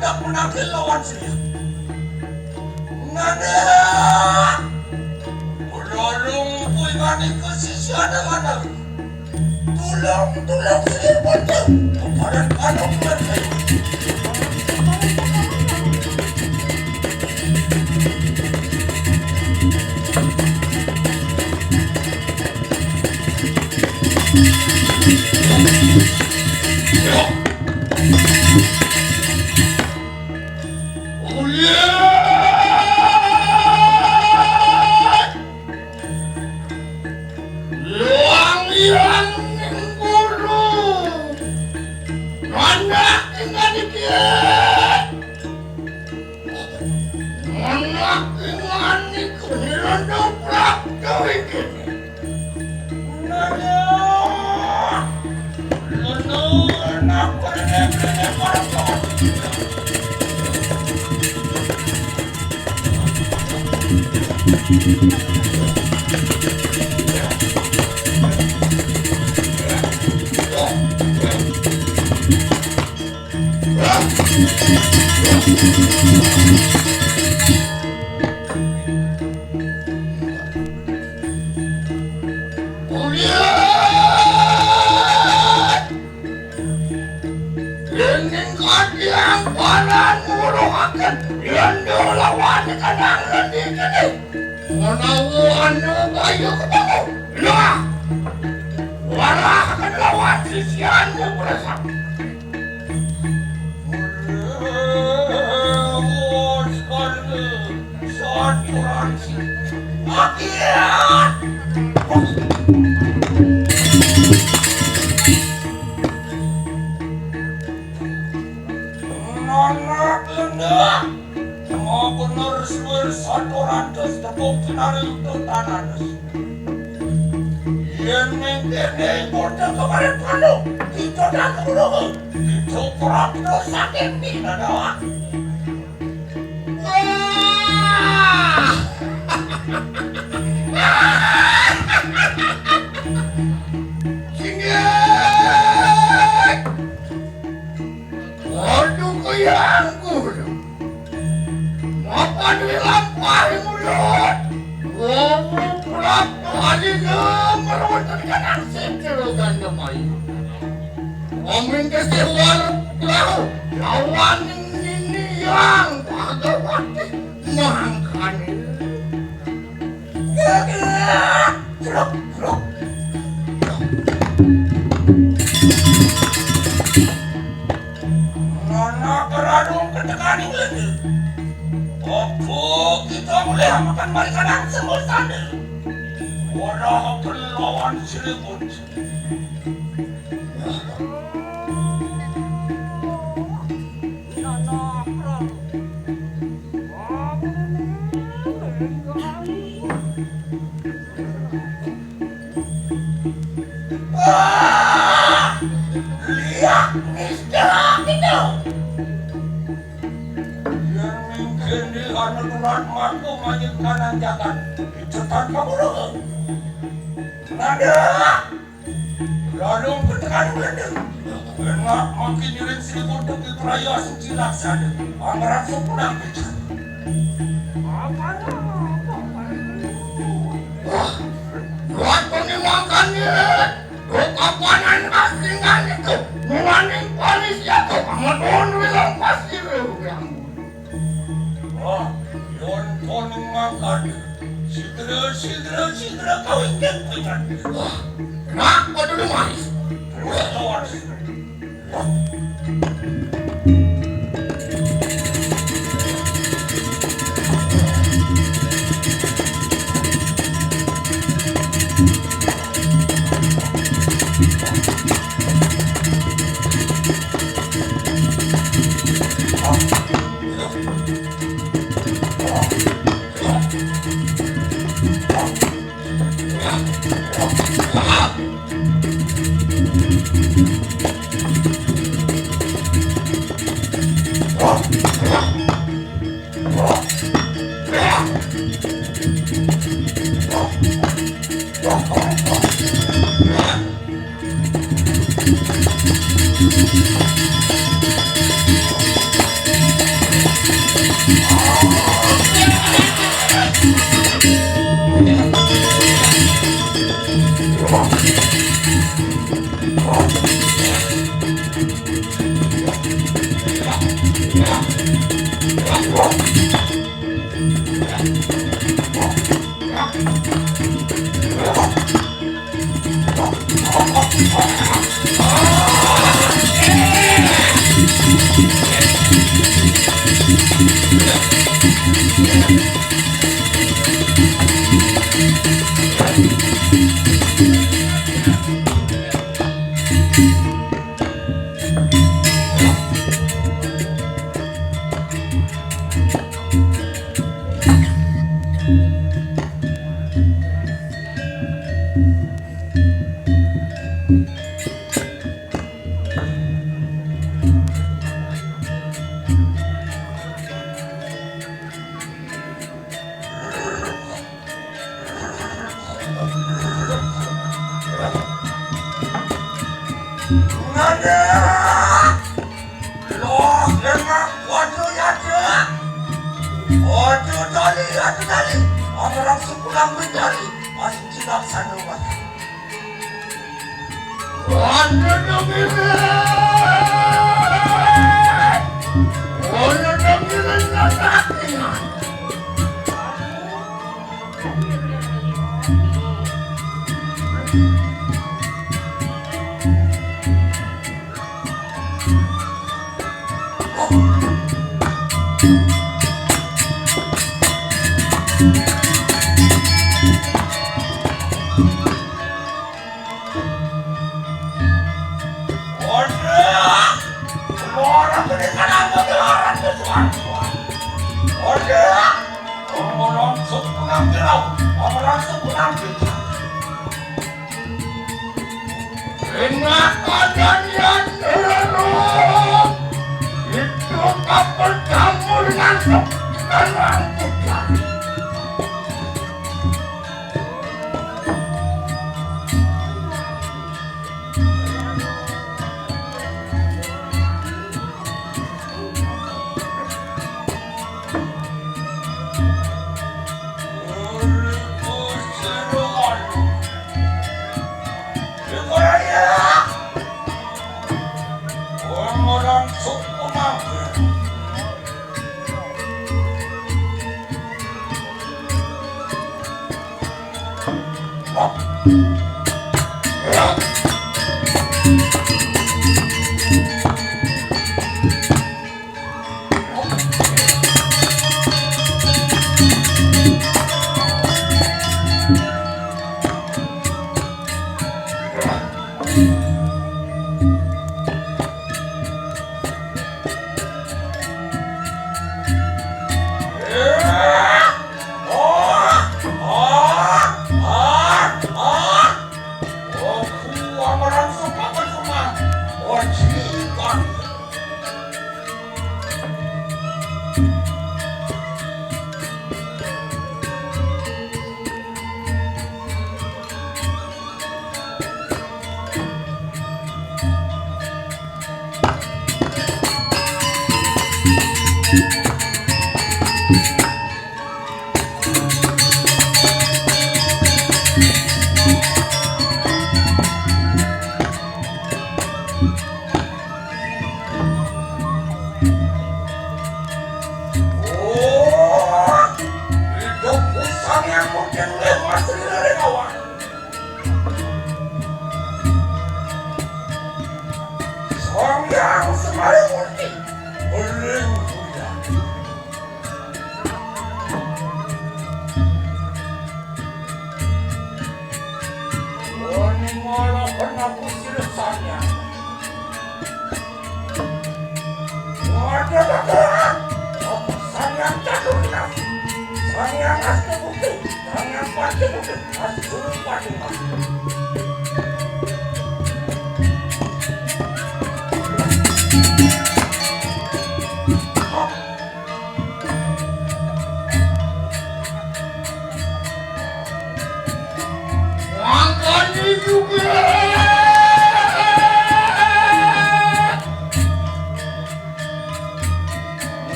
hendak menagih lawan saya. Nada, tolong puingani kesisian mana? Tolong saya bantu kepada kanong mereka.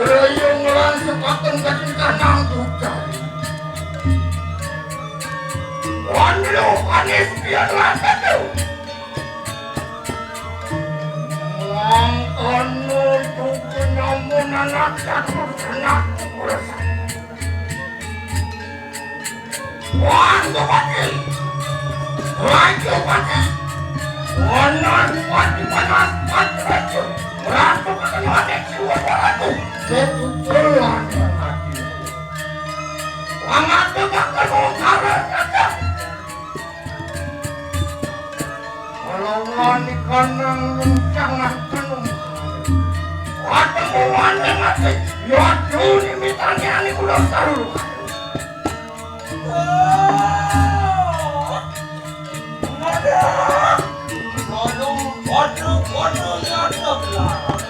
Berayung lan sepateng kasih kanangku lo anis biar lantas tuh. Langkanu tuh namunan akan berkenak bersama. Wanda pati, raja pati, wanan pati panas pati raja, merasa kekenangan jiwa ratu, ketutulan hati. Sangat tegak kenukaran saja. Kalau wanita nang sangat penuh, ketemuan dengan si yaitu nimitanya ini udah taruh. Waduh, nyadaplah.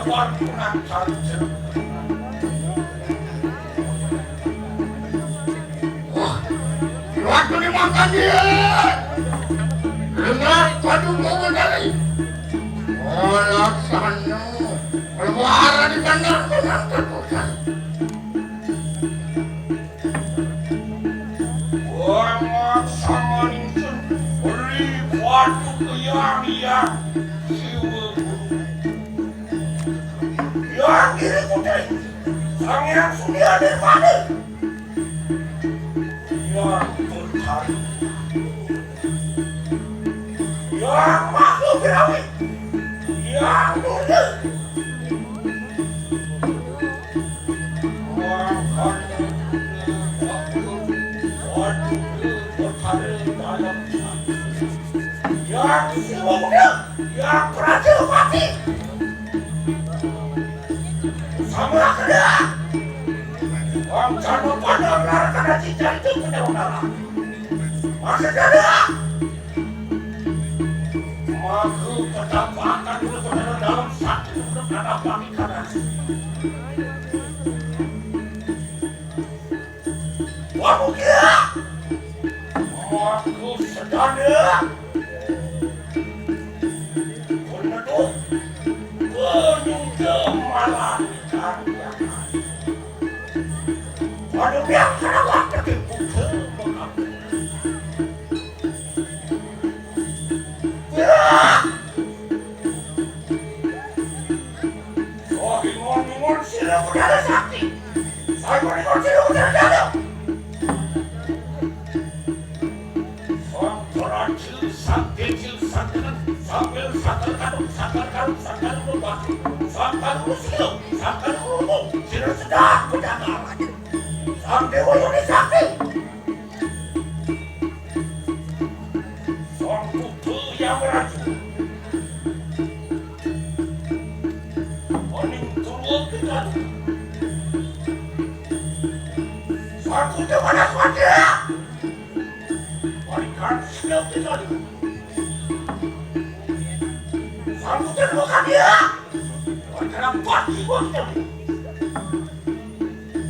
Wah, waktu dimakan dia. Dengar padu mau dari. Laksana, lebaran di kandang terputar. Orang sama ningsun beri padu yang siwa. Yang diri putri, sang yang sudah ada mana? Yang bertari, yang makhluk berawi, yang muda. Orang kaya waktu bertari dalam yang siwa muda, yang berhasil mati. Sama kena. Om jangan pandang lara karena cinta itu punya udara. Masih ada. Aku betapa akan dulu berada dalam satu berada bagi kanan. Wabu kia. Aku sedang Penabuh Gunung Gemalan. Waduh yang kenapa pergi putih mengambil. So ingon sila udara sakti. Saya ingon sila udara dalam. Sang teracil sang kecil sang dengan sambil sakar kadung lubang. Sakar usil, sakar umum. Sila sedang berdagang. Sang dewa Yoni Sakti. Sang putu yang beracun. Oning turun ke dalam. Sang putu panas mati. Berikan silau ke dalam. Sang putu bukan dia. Berikan pati buat dalam.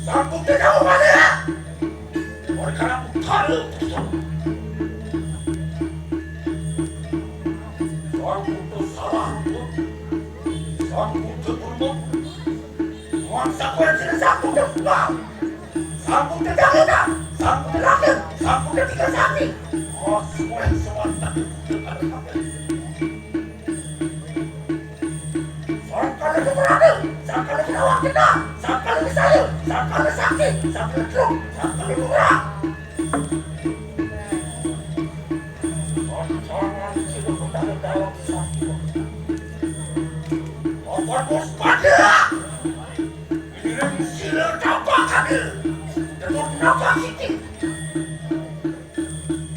Sang putu kamu mana? Mereka utara putar. Sang putu salah pun. Sang putu buruk. Mangsa kuat sila sang putu bang. Sang putu dahina. Sang putu lahir. Sang putu tiga sakti. Semua satu putu ada kabel. Sang kala keberani. Sang kala kenawak kita. Sang kala misalnya. Sang kala sakti. Sang kala truk. Sang kala murah. Jangan sila kembali dalam sakti. Obat bos pada. Ini sila dapat hadir. Tentu dapat siti.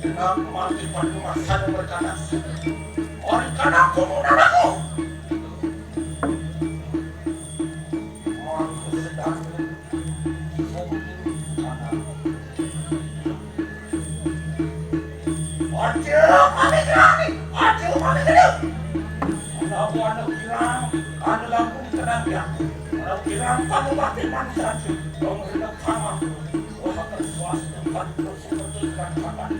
Kenapa mati pada masa yang berkanas. Orang kanak kemudian aku. Aku sedang Aduh, mami gedung. Anak kirang, ada langkung tenang ya. Anak kirang kamu mati manusia sih. Kau hendak sama. Kau akan suas tempat seperti ikan bakar.